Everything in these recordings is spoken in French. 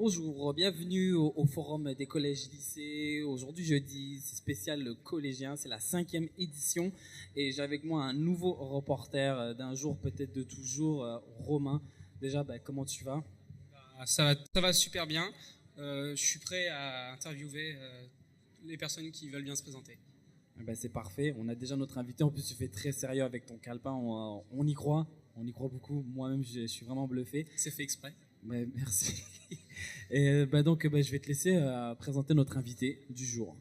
Bonjour, bienvenue au forum des collèges-lycées. Aujourd'hui, jeudi, c'est spécial le collégien, c'est la 5e édition. Et j'ai avec moi un nouveau reporter d'un jour, peut-être de toujours, Romain. Déjà, comment tu vas? Ça va super bien. Je suis prêt à interviewer les personnes qui veulent bien se présenter. C'est parfait, on a déjà notre invité. En plus, tu fais très sérieux avec ton calepin, on y croit beaucoup. Moi-même, je suis vraiment bluffé. C'est fait exprès. Merci. Et je vais te laisser présenter notre invité du jour.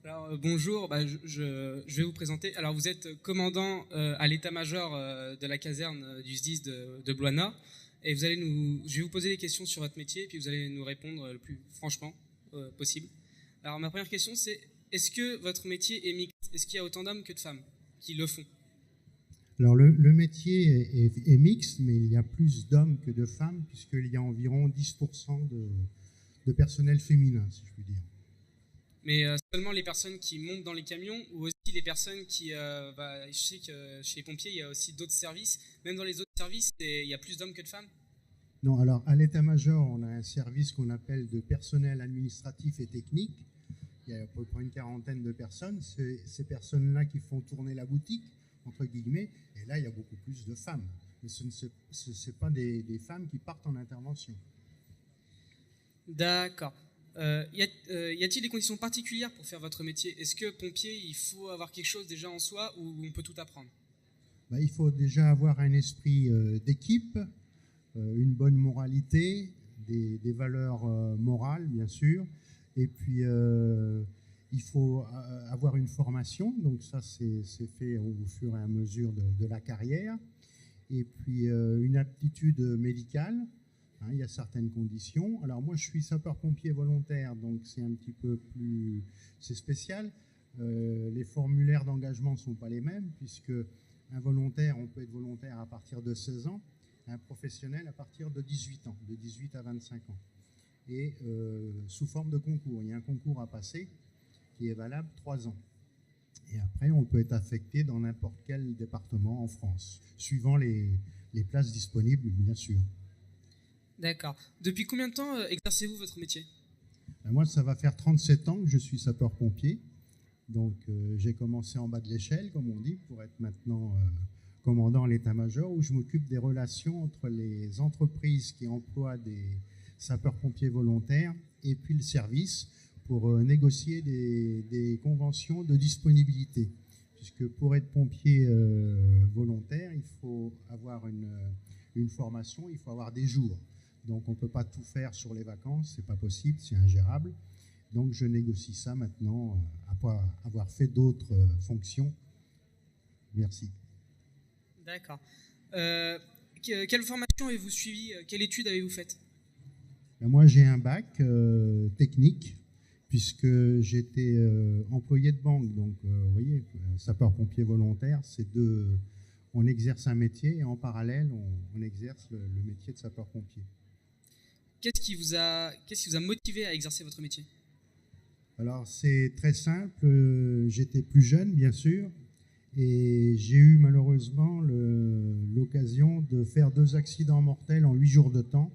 Alors bonjour, je vais vous présenter. Alors vous êtes commandant à l'état-major de la caserne du SDIS de Blois-Nord, et je vais vous poser des questions sur votre métier, et puis vous allez nous répondre le plus franchement possible. Alors ma première question, c'est est-ce que votre métier est mixte? Est-ce qu'il y a autant d'hommes que de femmes qui le font? Alors le métier est mixte, mais il y a plus d'hommes que de femmes, puisqu'il y a environ 10% de personnel féminin, si je puis dire. Mais seulement les personnes qui montent dans les camions, ou aussi les personnes qui... je sais que chez les pompiers, il y a aussi d'autres services. Même dans les autres services, il y a plus d'hommes que de femmes? Non, alors à l'état-major, on a un service qu'on appelle de personnel administratif et technique. Il y a à peu près une quarantaine de personnes. C'est ces personnes-là qui font tourner la boutique, entre guillemets, et là, il y a beaucoup plus de femmes. Mais ce n'est pas des femmes qui partent en intervention. D'accord. Y a-t-il des conditions particulières pour faire votre métier? Est-ce que pompier, il faut avoir quelque chose déjà en soi, ou on peut tout apprendre? Il faut déjà avoir un esprit d'équipe, une bonne moralité, des valeurs morales, bien sûr, et puis il faut avoir une formation, donc ça c'est fait au fur et à mesure de la carrière, et puis une aptitude médicale. Il y a certaines conditions. Alors moi je suis sapeur-pompier volontaire, donc c'est un petit peu plus, c'est spécial. Les formulaires d'engagement ne sont pas les mêmes, puisque un volontaire, on peut être volontaire à partir de 16 ans, un professionnel à partir de 18 ans, de 18 à 25 ans. Et sous forme de concours. Il y a un concours à passer qui est valable 3 ans. Et après, on peut être affecté dans n'importe quel département en France, suivant les places disponibles, bien sûr. D'accord. Depuis combien de temps exercez-vous votre métier? Moi, ça va faire 37 ans que je suis sapeur-pompier. Donc, j'ai commencé en bas de l'échelle, comme on dit, pour être maintenant commandant à l'état-major, où je m'occupe des relations entre les entreprises qui emploient des sapeurs-pompiers volontaires et puis le service, pour négocier des conventions de disponibilité. Puisque pour être pompier volontaire, il faut avoir une formation, il faut avoir des jours. Donc on ne peut pas tout faire sur les vacances, c'est pas possible, c'est ingérable. Donc je négocie ça maintenant, après avoir fait d'autres fonctions. Merci. D'accord. Quelle formation avez-vous suivi? Quelle étude avez-vous faite? Moi j'ai un bac technique, puisque j'étais employé de banque. Donc, vous voyez, sapeur-pompier volontaire, on exerce un métier et en parallèle, on exerce le métier de sapeur-pompier. Qu'est-ce qui vous a motivé à exercer votre métier? Alors, c'est très simple. J'étais plus jeune, bien sûr, et j'ai eu malheureusement l'occasion de faire 2 accidents mortels en 8 jours de temps,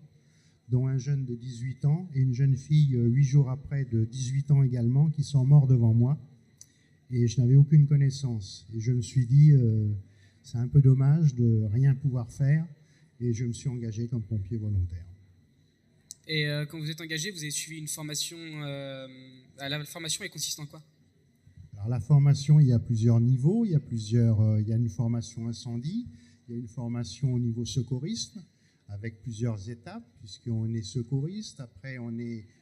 dont un jeune de 18 ans et une jeune fille 8 jours après de 18 ans également, qui sont morts devant moi. Et je n'avais aucune connaissance. Et je me suis dit, c'est un peu dommage de rien pouvoir faire. Et je me suis engagé comme pompier volontaire. Et quand vous êtes engagé, vous avez suivi une formation. La formation, elle consiste en quoi? Alors la formation, il y a plusieurs niveaux. Il y a une formation incendie, il y a une formation au niveau secourisme, avec plusieurs étapes, puisqu'on est secouriste. Après,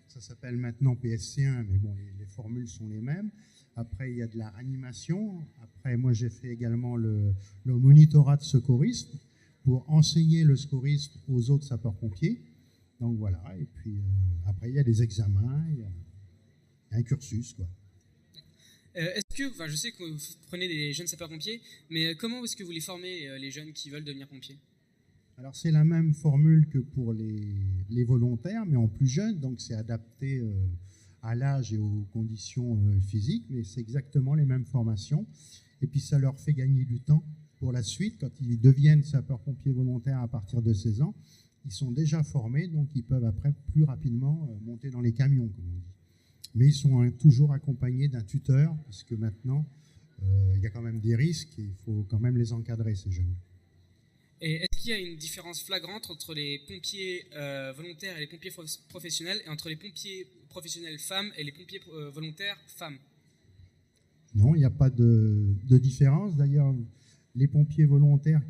ça s'appelle maintenant PSC1, mais bon, les formules sont les mêmes. Après, il y a de la réanimation. Après, moi, j'ai fait également le monitorat de secourisme pour enseigner le secourisme aux autres sapeurs-pompiers. Donc voilà, et puis après, il y a des examens, il y a un cursus, quoi. Je sais que vous prenez des jeunes sapeurs-pompiers, mais comment est-ce que vous les formez, les jeunes qui veulent devenir pompiers? Alors c'est la même formule que pour les volontaires, mais en plus jeune, donc c'est adapté à l'âge et aux conditions physiques, mais c'est exactement les mêmes formations. Et puis ça leur fait gagner du temps pour la suite, quand ils deviennent sapeurs-pompiers volontaires à partir de 16 ans. ils sont déjà formés, donc ils peuvent après plus rapidement monter dans les camions, comme on dit. Mais ils sont toujours accompagnés d'un tuteur, parce que maintenant, il y a quand même des risques et il faut quand même les encadrer, ces jeunes. Et est-ce qu'il y a une différence flagrante entre les pompiers volontaires et les pompiers professionnels, et entre les pompiers professionnels femmes et les pompiers volontaires femmes? Non, il n'y a pas de différence. D'ailleurs, les pompiers volontaires,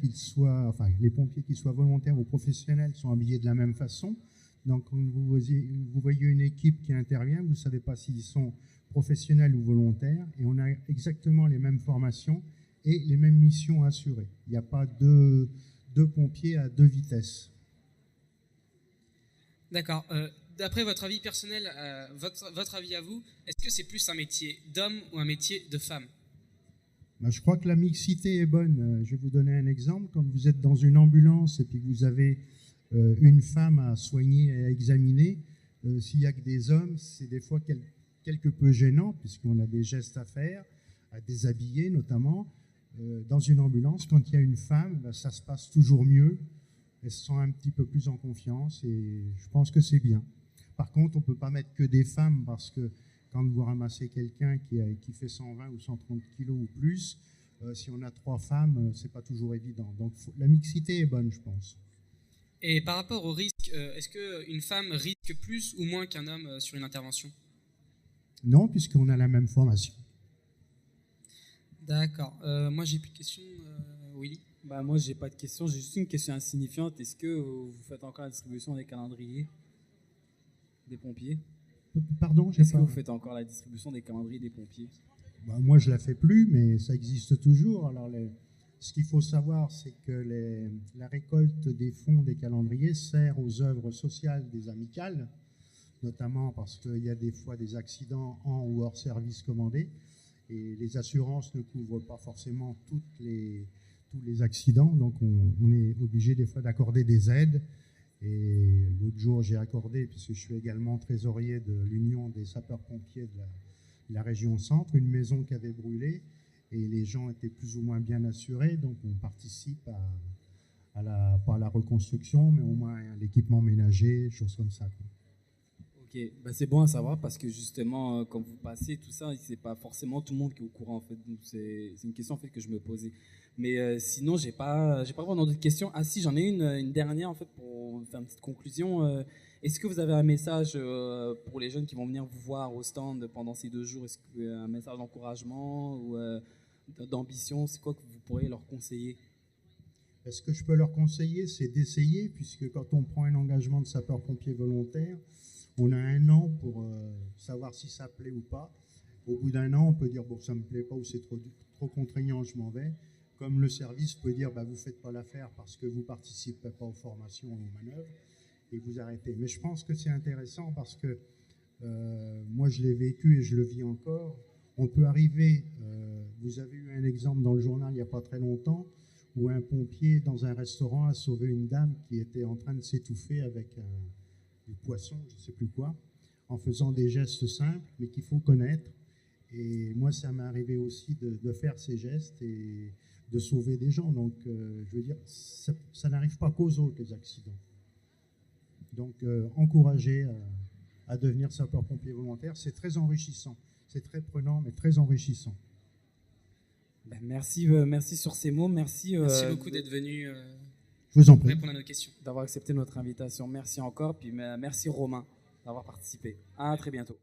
les pompiers qui soient volontaires ou professionnels, sont habillés de la même façon. Donc, quand vous voyez une équipe qui intervient, vous ne savez pas s'ils sont professionnels ou volontaires, et on a exactement les mêmes formations et les mêmes missions à assurer. Il n'y a pas deux pompiers à deux vitesses. D'accord. D'après votre avis personnel, votre avis à vous, est-ce que c'est plus un métier d'homme ou un métier de femme? Je crois que la mixité est bonne. Je vais vous donner un exemple. Quand vous êtes dans une ambulance et puis que vous avez une femme à soigner et à examiner, s'il n'y a que des hommes, c'est des fois quelque peu gênant, puisqu'on a des gestes à faire, à déshabiller notamment. Dans une ambulance, quand il y a une femme, ça se passe toujours mieux. Elles se sentent un petit peu plus en confiance et je pense que c'est bien. Par contre, on ne peut pas mettre que des femmes, parce que quand vous ramassez quelqu'un qui fait 120 ou 130 kilos ou plus, si on a 3 femmes, c'est pas toujours évident. Donc la mixité est bonne, je pense. Et par rapport au risque, est-ce qu'une femme risque plus ou moins qu'un homme sur une intervention? Non, puisqu'on a la même formation. D'accord. Moi, j'ai plus de questions. Willy? Moi, j'ai pas de questions. J'ai juste une question insignifiante. Est-ce que vous faites encore la distribution des calendriers des pompiers? Pardon, Est-ce que vous faites encore la distribution des calendriers des pompiers? Moi, je ne la fais plus, mais ça existe toujours. Alors, ce qu'il faut savoir, c'est que la récolte des fonds des calendriers sert aux œuvres sociales des amicales, notamment parce qu'il y a des fois des accidents en ou hors service commandés, et les assurances ne couvrent pas forcément tous les accidents, donc on est obligé des fois d'accorder des aides. Et l'autre jour, j'ai accordé, puisque je suis également trésorier de l'Union des sapeurs-pompiers de la région centre, une maison qui avait brûlé, et les gens étaient plus ou moins bien assurés, donc on participe pas à la reconstruction, mais au moins à l'équipement ménager, choses comme ça. Ok, c'est bon à savoir, parce que justement, quand vous passez tout ça, c'est pas forcément tout le monde qui est au courant, en fait. Donc c'est une question en fait que je me posais. Mais sinon, j'ai pas vraiment d'autres questions. Ah si, j'en ai une dernière en fait pour faire une petite conclusion. Est-ce que vous avez un message pour les jeunes qui vont venir vous voir au stand pendant ces 2 jours? Est-ce que un message d'encouragement ou d'ambition? C'est quoi que vous pourriez leur conseiller? Ce que je peux leur conseiller, c'est d'essayer, puisque quand on prend un engagement de sapeur-pompier volontaire, on a 1 an pour savoir si ça plaît ou pas. Au bout d'1 an, on peut dire bon, ça me plaît pas, ou c'est trop contraignant, je m'en vais. Comme le service peut dire vous faites pas l'affaire parce que vous participez pas aux formations ou aux manœuvres, et vous arrêtez. Mais je pense que c'est intéressant parce que moi je l'ai vécu et je le vis encore. On peut arriver, vous avez eu un exemple dans le journal il n'y a pas très longtemps, où un pompier dans un restaurant a sauvé une dame qui était en train de s'étouffer avec du poisson, je ne sais plus quoi, en faisant des gestes simples, mais qu'il faut connaître. Et moi, ça m'est arrivé aussi de faire ces gestes et de sauver des gens. Donc, je veux dire, ça n'arrive pas qu'aux autres, les accidents. Donc, encourager à devenir sapeur-pompier volontaire, c'est très enrichissant. C'est très prenant, mais très enrichissant. Merci sur ces mots. Merci beaucoup d'être venu je vous en prie. répondre à nos questions. D'avoir accepté notre invitation. Merci encore. Puis merci Romain d'avoir participé. À très bientôt.